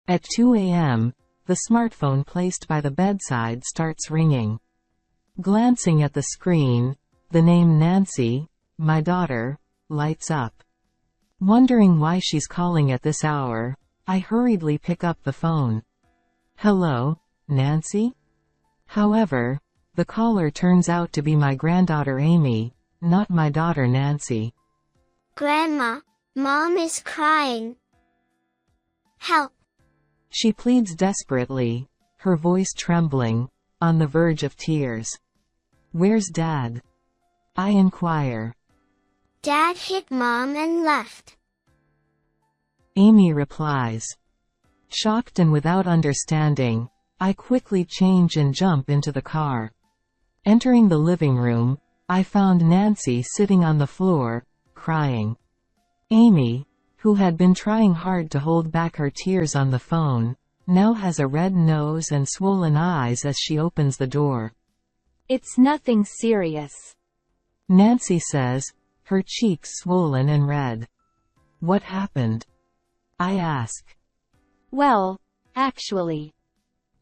At 2 a.m., the smartphone placed by the bedside starts ringing. Glancing at the screen, the name Nancy, my daughter, lights up. Wondering why she's calling at this hour, I hurriedly pick up the phone. "Hello, Nancy?" However, the caller turns out to be my granddaughter Amy, not my daughter Nancy. "Grandma, Mom is crying. Help!" She pleads desperately, her voice trembling, on the verge of tears. "Where's Dad?" I inquire. "Dad hit Mom and left." Amy replies. Shocked and without understanding, I quickly change and jump into the car. Entering the living room, I found Nancy sitting on the floor, crying. Amy, who had been trying hard to hold back her tears on the phone, now has a red nose and swollen eyes as she opens the door. "It's nothing serious," Nancy says, her cheeks swollen and red. "What happened?" I ask. "Well, actually."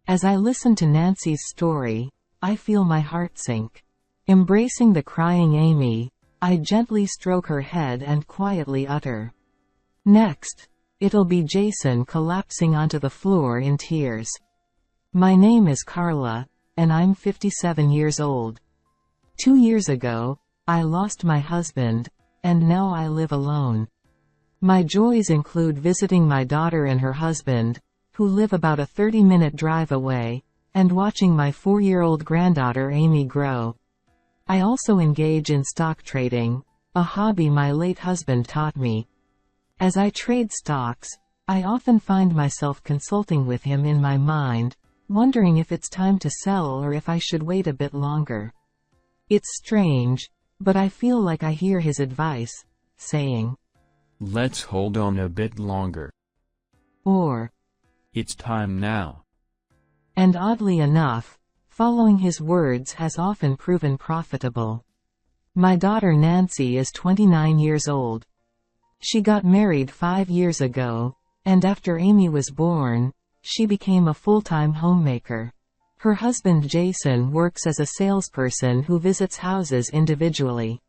As I listen to Nancy's story, I feel my heart sink. Embracing the crying Amy, I gently stroke her head and quietly utter. "Next, it'll be Jason," collapsing onto the floor in tears. "My name is Carla, and I'm 57 years old. 2 years ago, I lost my husband, and now I live alone. My joys include visiting my daughter and her husband, who live about a 30-minute drive away, and watching my 4-year-old granddaughter Amy grow. I also engage in stock trading, a hobby my late husband taught me. As I trade stocks, I often find myself consulting with him in my mind, wondering if it's time to sell or if I should wait a bit longer. It's strange, but I feel like I hear his advice, saying, "Let's hold on a bit longer." Or, "It's time now." And oddly enough, following his words has often proven profitable. My daughter Nancy is 29 years old. She got married 5 years ago, and after Amy was born, she became a full-time homemaker. Her husband Jason works as a salesperson who visits houses individually.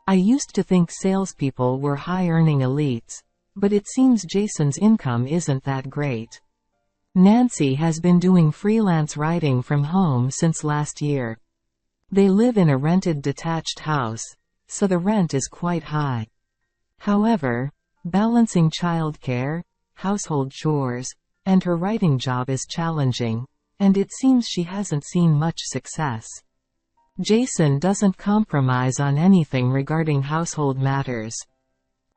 I used to think salespeople were high-earning elites, but it seems Jason's income isn't that great. Nancy has been doing freelance writing from home since last year. They live in a rented detached house, so the rent is quite high. However, balancing childcare, household chores, and her writing job is challenging, and it seems she hasn't seen much success. Jason doesn't compromise on anything regarding household matters.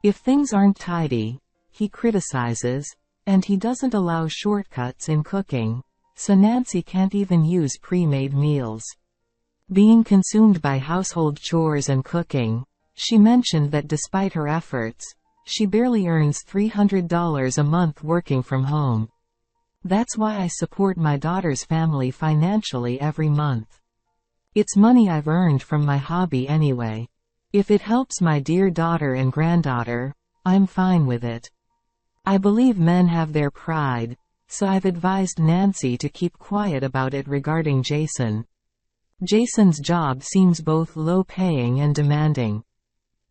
If things aren't tidy, he criticizes, and he doesn't allow shortcuts in cooking, so Nancy can't even use pre-made meals. Being consumed by household chores and cooking, she mentioned that despite her efforts, she barely earns $300 a month working from home. "That's why I support my daughter's family financially every month. It's money I've earned from my hobby anyway. If it helps my dear daughter and granddaughter, I'm fine with it." I believe men have their pride, so I've advised Nancy to keep quiet about it regarding Jason. Jason's job seems both low-paying and demanding.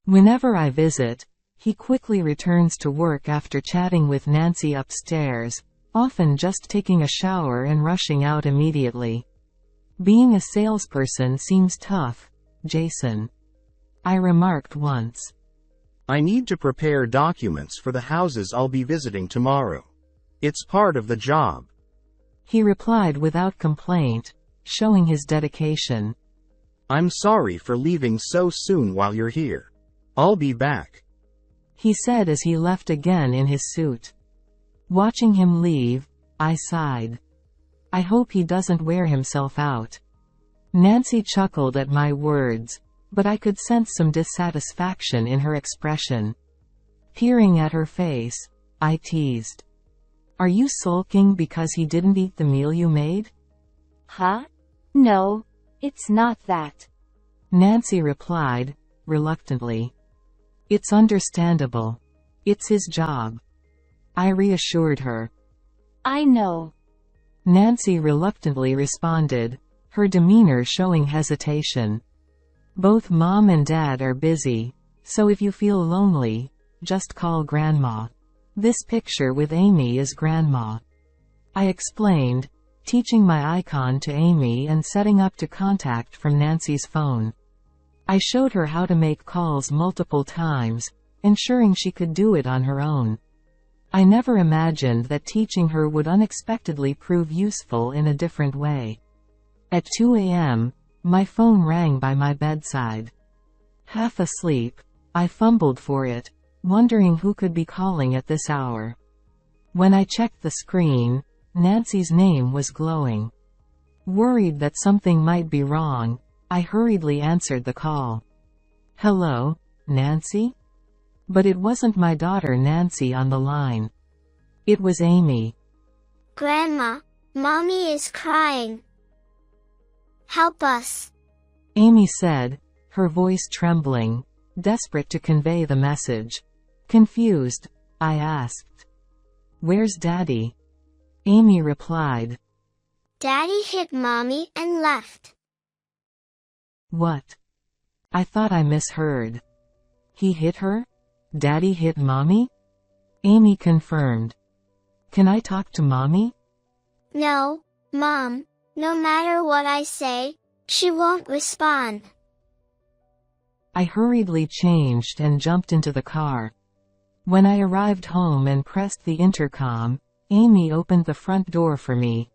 Whenever I visit, he quickly returns to work after chatting with Nancy upstairs, often just taking a shower and rushing out immediately. "Being a salesperson seems tough, Jason," I remarked once. "I need to prepare documents for the houses I'll be visiting tomorrow. It's part of the job," he replied without complaint, showing his dedication. "I'm sorry for leaving so soon while you're here. I'll be back," he said as he left again in his suit. Watching him leave, I sighed. I hope he doesn't wear himself out. Nancy chuckled at my words, but I could sense some dissatisfaction in her expression. Peering at her face, I teased. "Are you sulking because he didn't eat the meal you made?" "Huh? No, it's not that," Nancy replied, reluctantly. "It's understandable. It's his job," I reassured her. I know. Nancy reluctantly responded, her demeanor showing hesitation. Both Mom and Dad are busy, so if you feel lonely, just call Grandma. This picture with Amy is Grandma. I explained, teaching my icon to Amy and setting up to contact from Nancy's phone. I showed her how to make calls multiple times, ensuring she could do it on her own. I never imagined that teaching her would unexpectedly prove useful in a different way. At 2 a.m., my phone rang by my bedside. Half asleep, I fumbled for it, wondering who could be calling at this hour. When I checked the screen, Nancy's name was glowing. Worried that something might be wrong, I hurriedly answered the call. "Hello, Nancy?" But it wasn't my daughter Nancy on the line. It was Amy. Grandma, Mommy is crying. Help us. Amy said, her voice trembling, desperate to convey the message. Confused, I asked, "Where's Daddy?" Amy replied, Daddy hit Mommy and left. "What?" I thought I misheard. He hit her? Daddy hit Mommy? Amy confirmed. "Can I talk to Mommy?" No, Mom, no matter what I say, she won't respond. I hurriedly changed and jumped into the car. When I arrived home and pressed the intercom, Amy opened the front door for me.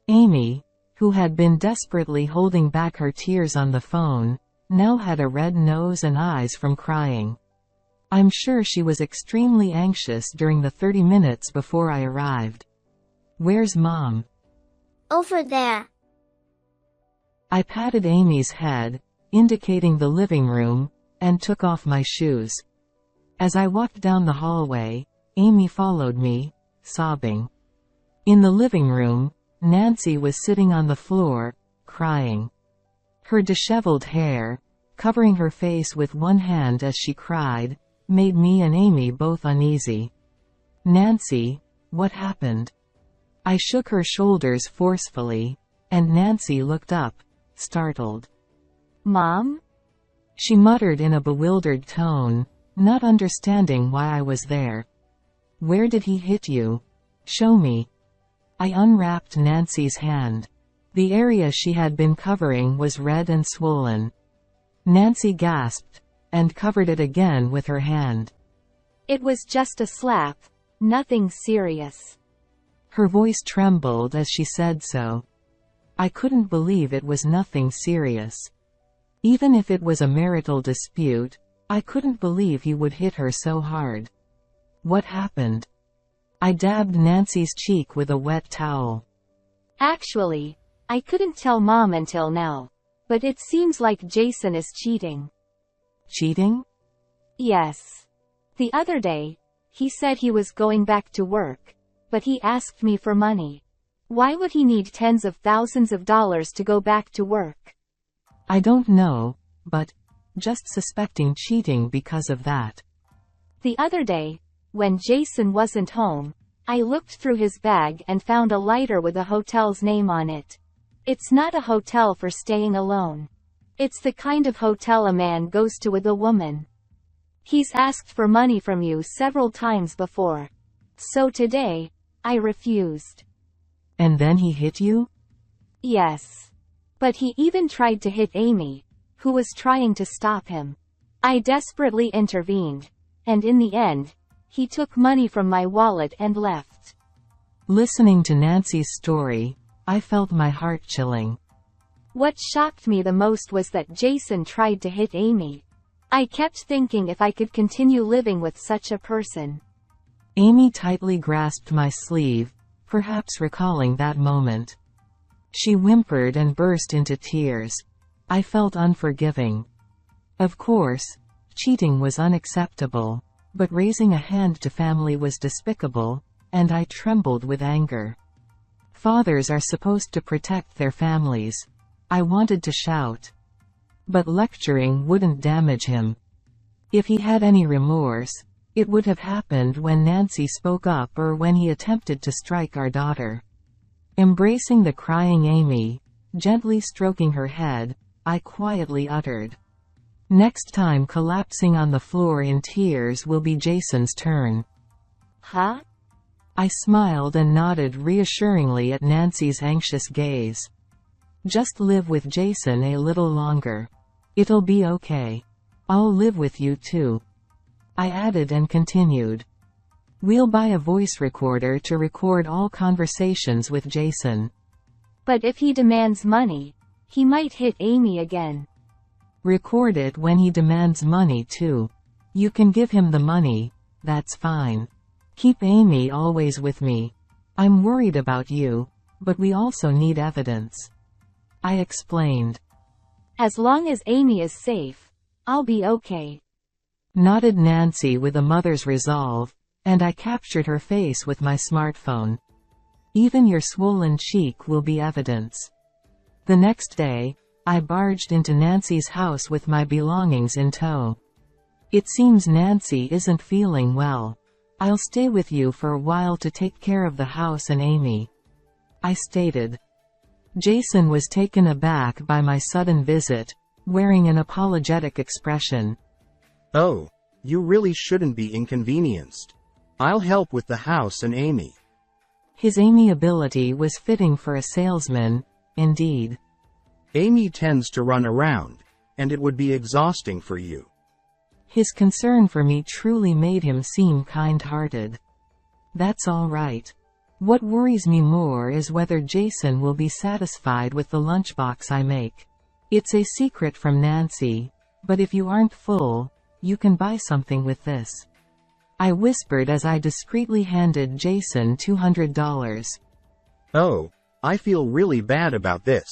Amy, who had been desperately holding back her tears on the phone, now had a red nose and eyes from crying. I'm sure she was extremely anxious during the 30 minutes before I arrived. "Where's Mom?" Over there. I patted Amy's head, indicating the living room, and took off my shoes. As I walked down the hallway, Amy followed me, sobbing. In the living room, Nancy was sitting on the floor, crying. Her disheveled hair, covering her face with one hand as she cried, made me and Amy both uneasy. "Nancy, what happened?" I shook her shoulders forcefully, and Nancy looked up, startled. Mom? She muttered in a bewildered tone, not understanding why I was there. "Where did he hit you? Show me." I unwrapped Nancy's hand. The area she had been covering was red and swollen. Nancy gasped, and covered it again with her hand. "It was just a slap. Nothing serious." Her voice trembled as she said so. I couldn't believe it was nothing serious. Even if it was a marital dispute, I couldn't believe he would hit her so hard. What happened? I dabbed Nancy's cheek with a wet towel. "Actually, I couldn't tell Mom until now. But it seems like Jason is cheating." "Cheating?" "Yes. The other day, he said he was going back to work, but he asked me for money. Why would he need tens of thousands of dollars to go back to work?" "I don't know, but just suspecting cheating because of that." "The other day, when Jason wasn't home, I looked through his bag and found a lighter with a hotel's name on it. It's not a hotel for staying alone. It's the kind of hotel a man goes to with a woman. He's asked for money from you several times before. So today, I refused." "And then he hit you?" "Yes. But he even tried to hit Amy, who was trying to stop him. I desperately intervened, and in the end, he took money from my wallet and left." Listening to Nancy's story, I felt my heart chilling. What shocked me the most was that Jason tried to hit Amy. I kept thinking if I could continue living with such a person. Amy tightly grasped my sleeve, perhaps recalling that moment. She whimpered and burst into tears. I felt unforgiving. Of course, cheating was unacceptable, but raising a hand to family was despicable, and I trembled with anger. Fathers are supposed to protect their families. I wanted to shout. But lecturing wouldn't damage him. If he had any remorse, It would have happened when Nancy spoke up or when he attempted to strike our daughter. Embracing the crying Amy, gently stroking her head, I quietly uttered, "Next time collapsing on the floor in tears will be Jason's turn." Huh? I smiled and nodded reassuringly at Nancy's anxious gaze. "Just live with Jason a little longer. It'll be okay. I'll live with you too," I added and continued. "We'll buy a voice recorder to record all conversations with Jason. But if he demands money, he might hit Amy again." Record it when he demands money too. You can give him the money, that's fine. Keep Amy always with me. I'm worried about you, but we also need evidence," I explained. "As long as Amy is safe, I'll be okay," nodded Nancy with a mother's resolve, and I captured her face with my smartphone. "Even your swollen cheek will be evidence." The next day, I barged into Nancy's house with my belongings in tow. "It seems Nancy isn't feeling well. I'll stay with you for a while to take care of the house and Amy," I stated. Jason was taken aback by my sudden visit, wearing an apologetic expression. "Oh, you really shouldn't be inconvenienced. I'll help with the house and Amy." His amiability was fitting for a salesman, indeed. "Amy tends to run around, and it would be exhausting for you." His concern for me truly made him seem kind-hearted. "That's all right. What worries me more is whether Jason will be satisfied with the lunchbox I make. It's a secret from Nancy, but if you aren't full, you can buy something with this," I whispered as I discreetly handed Jason $200. "Oh, I feel really bad about this."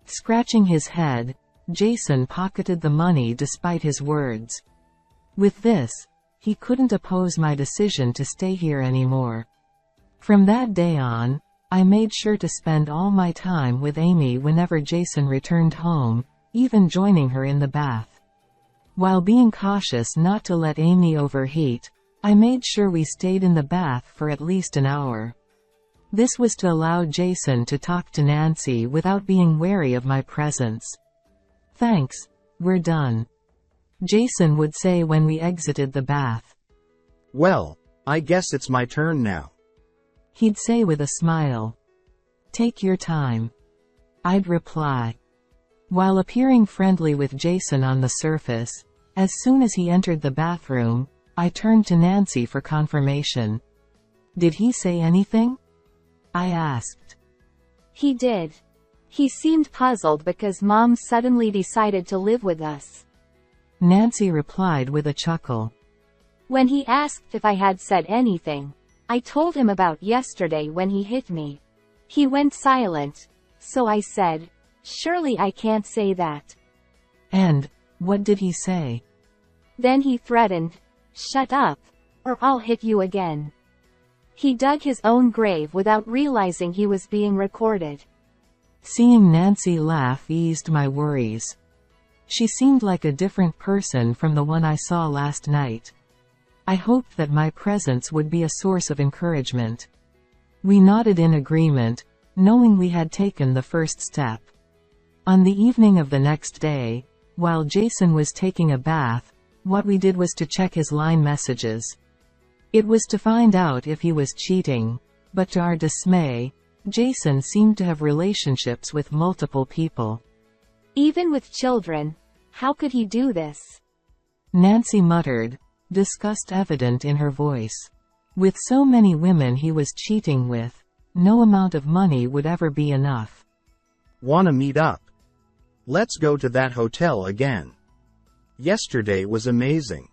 Scratching his head, Jason pocketed the money despite his words. With this, he couldn't oppose my decision to stay here anymore. From that day on, I made sure to spend all my time with Amy whenever Jason returned home, even joining her in the bath. While being cautious not to let Amy overheat, I made sure we stayed in the bath for at least an hour. This was to allow Jason to talk to Nancy without being wary of my presence. "Thanks, we're done," Jason would say when we exited the bath. "Well, I guess it's my turn now," he'd say with a smile. "Take your time," I'd reply. While appearing friendly with Jason on the surface, as soon as he entered the bathroom, I turned to Nancy for confirmation. "Did he say anything?" I asked. "He did. He seemed puzzled because Mom suddenly decided to live with us," Nancy replied with a chuckle. "When he asked if I had said anything, I told him about yesterday when he hit me. He went silent, so I said, 'Surely I can't say that.'" "And, what did he say?" "Then he threatened, 'Shut up, or I'll hit you again.' He dug his own grave without realizing he was being recorded." Seeing Nancy laugh eased my worries. She seemed like a different person from the one I saw last night. I hoped that my presence would be a source of encouragement. We nodded in agreement, knowing we had taken the first step. On the evening of the next day, while Jason was taking a bath, what we did was to check his line messages. It was to find out if he was cheating, but to our dismay, Jason seemed to have relationships with multiple people. "Even with children, how could he do this?" Nancy muttered, disgust evident in her voice. With so many women he was cheating with, no amount of money would ever be enough. "Wanna meet up? Let's go to that hotel again. Yesterday was amazing."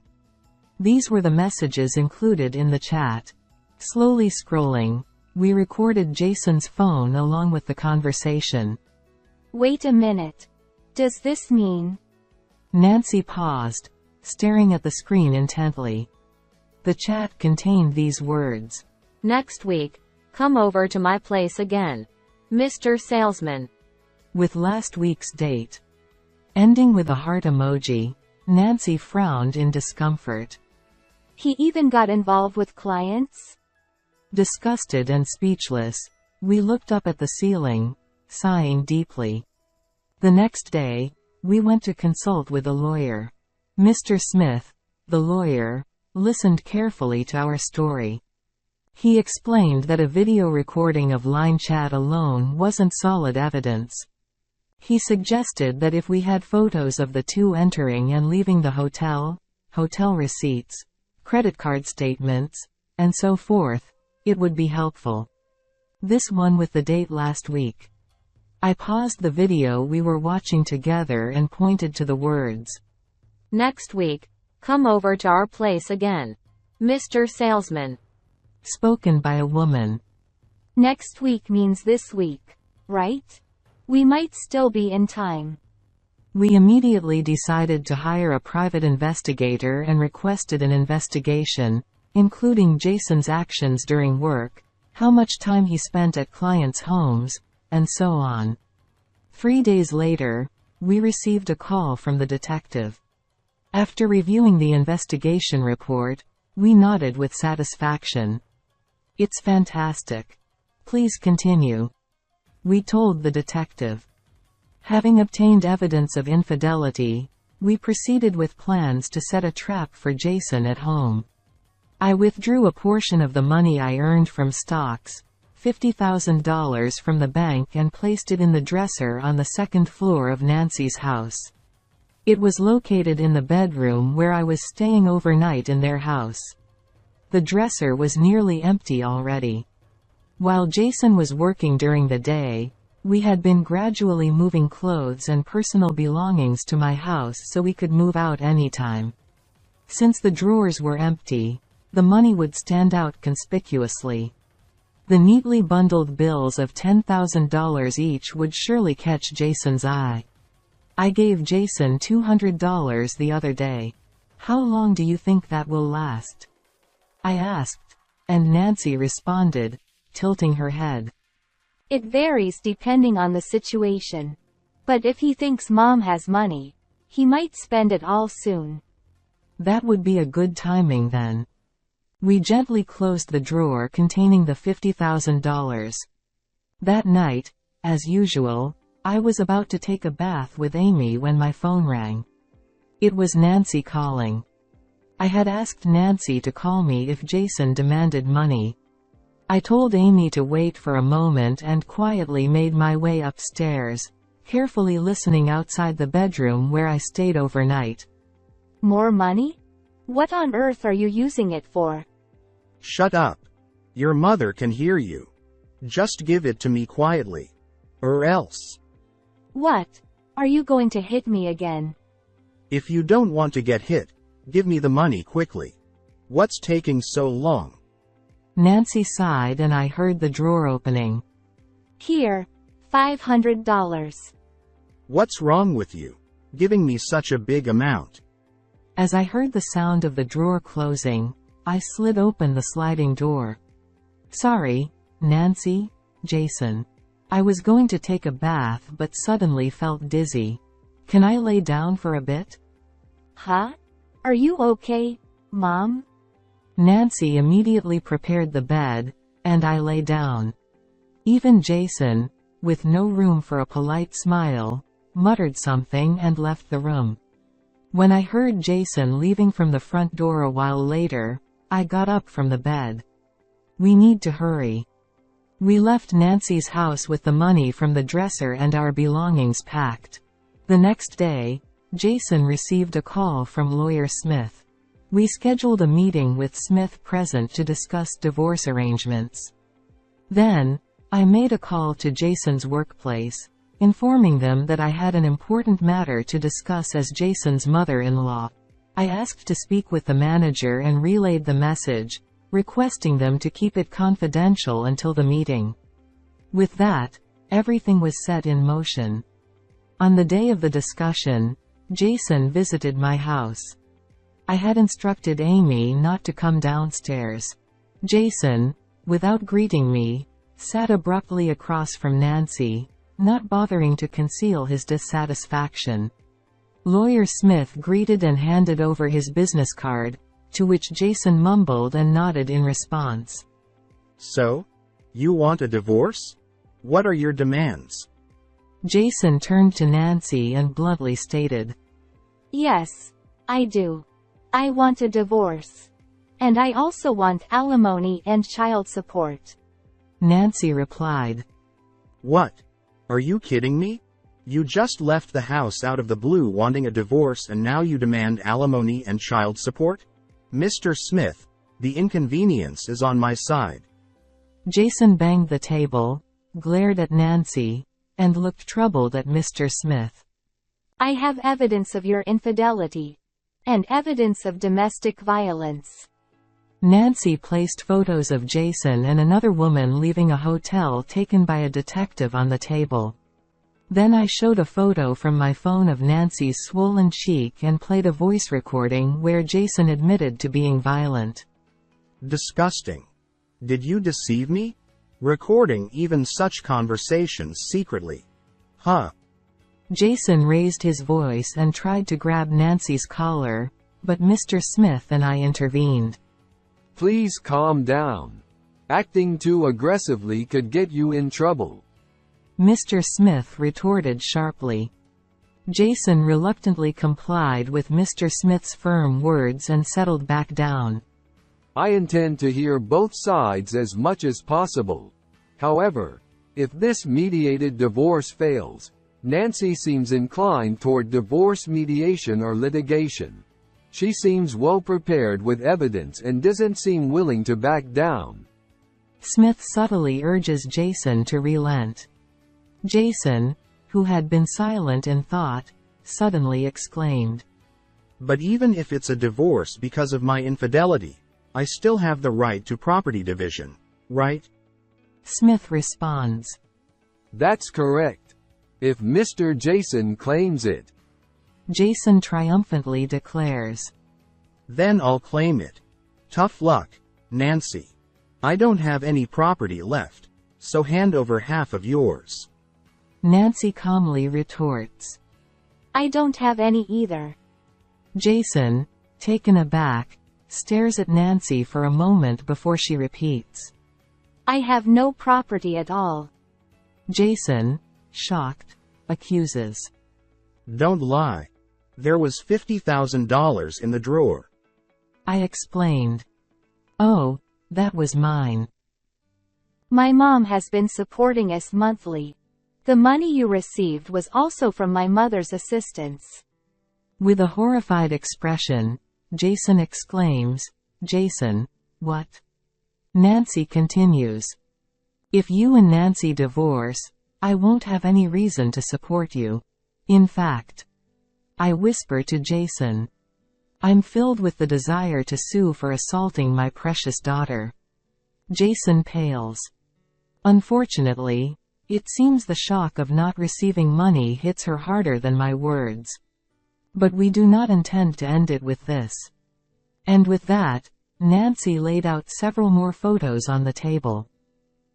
These were the messages included in the chat. Slowly scrolling, we recorded Jason's phone along with the conversation. "Wait a minute. Does this mean?" Nancy paused, staring at the screen intently. The chat contained these words. "Next week, come over to my place again, Mr. Salesman." With last week's date. Ending with a heart emoji, Nancy frowned in discomfort. He even got involved with clients? Disgusted and speechless, we looked up at the ceiling, sighing deeply. The next day, we went to consult with a lawyer. Mr. Smith, the lawyer, listened carefully to our story. He explained that a video recording of line chat alone wasn't solid evidence. He suggested that if we had photos of the two entering and leaving the hotel receipts, credit card statements, and so forth, it would be helpful. This one with the date last week. I paused the video we were watching together and pointed to the words, Next week, come over to our place again. Mr. Salesman. spoken by a woman. Next week means this week, right? We might still be in time. We immediately decided to hire a private investigator and requested an investigation, including Jason's actions during work, how much time he spent at clients' homes, and so on. 3 days later, we received a call from the detective. After reviewing the investigation report, we nodded with satisfaction. It's fantastic. Please continue. We told the detective. Having obtained evidence of infidelity, we proceeded with plans to set a trap for Jason at home. I withdrew a portion of the money I earned from stocks, $50,000 from the bank, and placed it in the dresser on the second floor of Nancy's house. It was located in the bedroom where I was staying overnight in their house. The dresser was nearly empty already. While Jason was working during the day, we had been gradually moving clothes and personal belongings to my house so we could move out anytime. Since the drawers were empty, the money would stand out conspicuously. The neatly bundled bills of $10,000 each would surely catch Jason's eye. I gave Jason $200 the other day. How long do you think that will last? I asked, and Nancy responded, tilting her head. It varies depending on the situation. But if he thinks Mom has money, he might spend it all soon. That would be a good timing then. We gently closed the drawer containing the $50,000. That night, as usual, I was about to take a bath with Amy when my phone rang. It was Nancy calling. I had asked Nancy to call me if Jason demanded money. I told Amy to wait for a moment and quietly made my way upstairs, carefully listening outside the bedroom where I stayed overnight. More money? What on earth are you using it for? Shut up. Your mother can hear you. Just give it to me quietly. Or else. What? Are you going to hit me again? If you don't want to get hit, give me the money quickly. What's taking so long? Nancy sighed and I heard the drawer opening. Here, $500. What's wrong with you? Giving me such a big amount. As I heard the sound of the drawer closing, I slid open the sliding door. Sorry, Nancy, Jason. I was going to take a bath but suddenly felt dizzy. Can I lay down for a bit? Huh? Are you okay, Mom? Nancy immediately prepared the bed, and I lay down. Even Jason, with no room for a polite smile, muttered something and left the room. When I heard Jason leaving from the front door a while later, I got up from the bed. We need to hurry. We left Nancy's house with the money from the dresser and our belongings packed. The next day, Jason received a call from lawyer Smith. We scheduled a meeting with Smith present to discuss divorce arrangements. Then, I made a call to Jason's workplace, informing them that I had an important matter to discuss as Jason's mother-in-law. I asked to speak with the manager and relayed the message, requesting them to keep it confidential until the meeting. With that, everything was set in motion. On the day of the discussion, Jason visited my house. I had instructed Amy not to come downstairs. Jason, without greeting me, sat abruptly across from Nancy, not bothering to conceal his dissatisfaction. Lawyer Smith greeted and handed over his business card, to which Jason mumbled and nodded in response. So? You want a divorce? What are your demands? Jason turned to Nancy and bluntly stated, Yes, I do. I want a divorce. And I also want alimony and child support. Nancy replied. What? Are you kidding me? You just left the house out of the blue wanting a divorce and now you demand alimony and child support? Mr. Smith, the inconvenience is on my side. Jason banged the table, glared at Nancy, and looked troubled at Mr. Smith. I have evidence of your infidelity. And evidence of domestic violence. Nancy placed photos of Jason and another woman leaving a hotel taken by a detective on the table. Then I showed a photo from my phone of Nancy's swollen cheek and played a voice recording where Jason admitted to being violent. Disgusting. Did you deceive me? Recording even such conversations secretly. Huh. Jason raised his voice and tried to grab Nancy's collar, but Mr. Smith and I intervened. Please calm down. Acting too aggressively could get you in trouble. Mr. Smith retorted sharply. Jason reluctantly complied with Mr. Smith's firm words and settled back down. I intend to hear both sides as much as possible. However, if this mediated divorce fails, Nancy seems inclined toward divorce mediation or litigation. She seems well prepared with evidence and doesn't seem willing to back down. Smith subtly urges Jason to relent. Jason, who had been silent in thought, suddenly exclaimed. But even if it's a divorce because of my infidelity, I still have the right to property division, right? Smith responds. That's correct. If Mr. Jason claims it. Jason triumphantly declares. Then I'll claim it. Tough luck, Nancy. I don't have any property left, so hand over half of yours. Nancy calmly retorts. I don't have any either. Jason, taken aback, stares at Nancy for a moment before she repeats. I have no property at all. Jason, shocked, accuses. Don't lie. There was $50,000 in the drawer. I explained. Oh, that was mine. My mom has been supporting us monthly. The money you received was also from my mother's assistance. With a horrified expression, Jason exclaims, Jason, what? Nancy continues. If you and Nancy divorce, I won't have any reason to support you. In fact, I whisper to Jason. I'm filled with the desire to sue for assaulting my precious daughter. Jason pales. Unfortunately, it seems the shock of not receiving money hits her harder than my words. But we do not intend to end it with this. And with that, Nancy laid out several more photos on the table.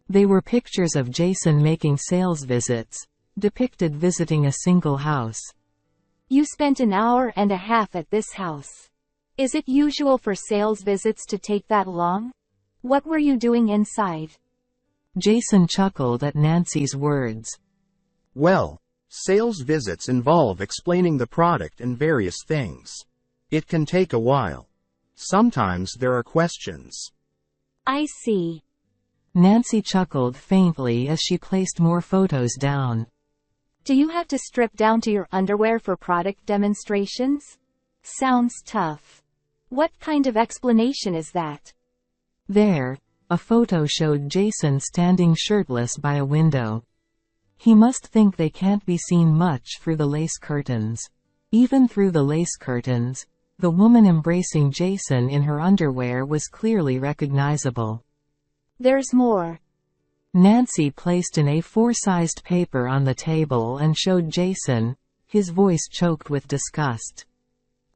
They were pictures of Jason making sales visits, depicted visiting a single house. You spent an hour and a half at this house. Is it usual for sales visits to take that long? What were you doing inside? Jason chuckled at Nancy's words. Well, sales visits involve explaining the product and various things. It can take a while. Sometimes there are questions. I see. Nancy chuckled faintly as she placed more photos down. Do you have to strip down to your underwear for product demonstrations? Sounds tough. What kind of explanation is that? There, a photo showed Jason standing shirtless by a window. He must think they can't be seen much through the lace curtains. Even through the lace curtains, the woman embracing Jason in her underwear was clearly recognizable. There's more. Nancy placed an A4-sized paper on the table and showed Jason, his voice choked with disgust.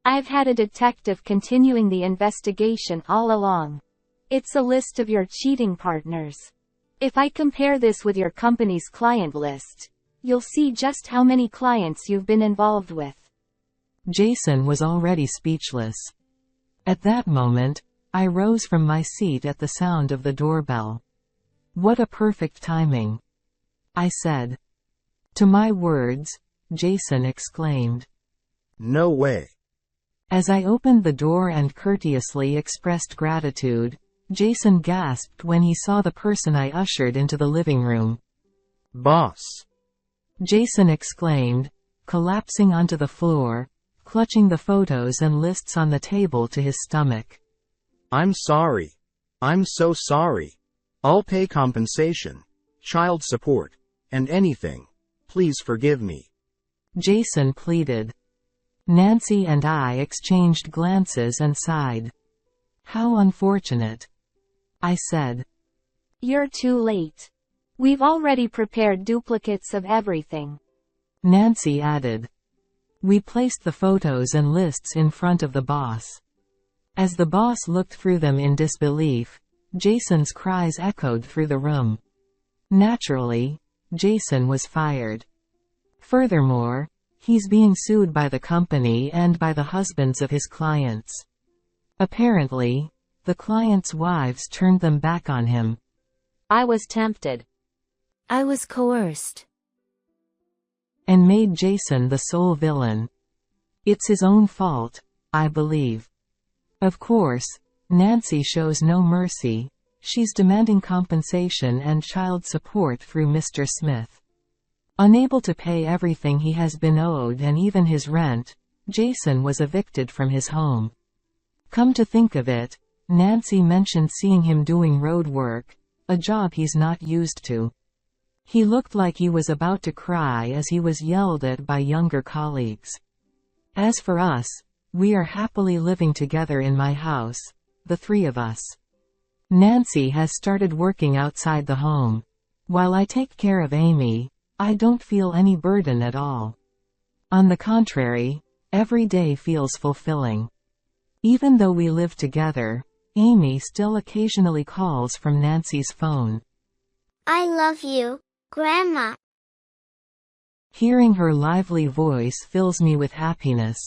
I've had a detective continuing the investigation all along. It's a list of your cheating partners. If I compare this with your company's client list, you'll see just how many clients you've been involved with. Jason was already speechless. At that moment, I rose from my seat at the sound of the doorbell. "What a perfect timing," I said. "To my words," Jason exclaimed. No way. As I opened the door and courteously expressed gratitude, Jason gasped when he saw the person I ushered into the living room. "Boss." Jason exclaimed, collapsing onto the floor, clutching the photos and lists on the table to his stomach. "I'm sorry. I'm so sorry. I'll pay compensation, child support, and anything. Please forgive me." Jason pleaded. Nancy and I exchanged glances and sighed. "How unfortunate," I said. "You're too late. We've already prepared duplicates of everything," Nancy added. We placed the photos and lists in front of the boss. As the boss looked through them in disbelief, Jason's cries echoed through the room. Naturally, Jason was fired. Furthermore, he's being sued by the company and by the husbands of his clients. Apparently, the clients' wives turned them back on him. I was tempted. I was coerced. And made Jason the sole villain. It's his own fault, I believe. Of course, Nancy shows no mercy. She's demanding compensation and child support through Mr. Smith. Unable to pay everything he has been owed and even his rent, Jason was evicted from his home. Come to think of it, Nancy mentioned seeing him doing road work, a job he's not used to. He looked like he was about to cry as he was yelled at by younger colleagues. As for us, we are happily living together in my house, the three of us. Nancy has started working outside the home. While I take care of Amy, I don't feel any burden at all. On the contrary, every day feels fulfilling. Even though we live together, Amy still occasionally calls from Nancy's phone. I love you, Grandma. Hearing her lively voice fills me with happiness.